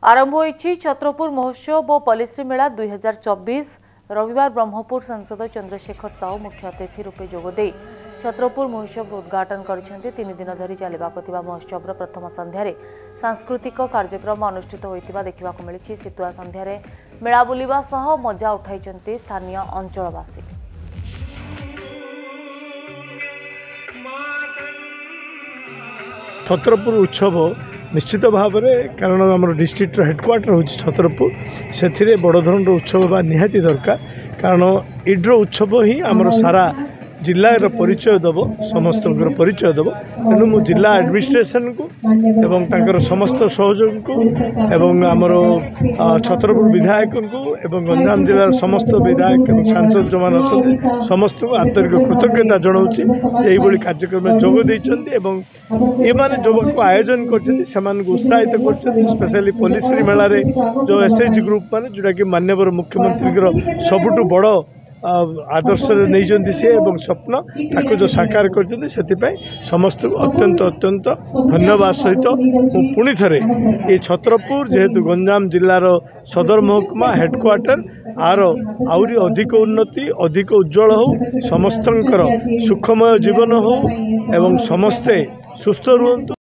आरंभ होईछि छत्रपुर महोत्सव और पलिश्री मेला 2024 रविवार ब्रह्मपुर सांसद चंद्रशेखर साहू मुख्य अतिथि रूपे जोगदे छत्रपुर महोत्सव उद्घाटन करछन्ते। 3 दिन धरी चलिबाकुथिबा महोत्सव प्रथम संध्यारे सांस्कृतिक कार्यक्रम अनुष्ठित होइतिबा देखिबाकु मिलिछि। सितुआ संध्यारे मेला बुलिबा सह मजा उठाइछन्ते स्थानीय अंचलवासी। छत्रपुर उत्सव निश्चित भाव में कारण आम डिस्ट्रिक्ट हेडक्वार्टर हूँ छत्रपुर से बड़ धरण उत्सव बा निहाती दरकार कारण इड्र उत्सव ही आमर सारा जिलार परिचय दब समस्त परिचय दब तेणु मु जिला एडमिनिस्ट्रेशन को एवं तांकर समस्त सहयोग को एवं आमर छत्रपुर विधायक को एवं गंजाम जिलार समस्त विधायक एवं सांसद जो मान अच्छा समस्त को आंतरिक कृतज्ञता जनाऊँगी यही कार्यक्रम जोग देते ये माने जो आयोजन कर उत्साहित कर स्पेशली पलिश्री मेला जो एसएचजी ग्रुप माने जोटा कि माननीय मुख्यमंत्री सबुठु बड़ आदर्श नहीं सी एवं स्वप्न ताको जो साकार कर समस्त अत्यंत अत्यंत धन्यवाद सहित पुणी थे ये छत्रपुर जेहेतु गंजाम जिलार सदर महकुमा हेडक्वार्टर आर आउरी अधिक उन्नति अधिक उज्जवल हो समस्त सुखमय जीवन हो एवं समस्ते सुस्थ रुहतु।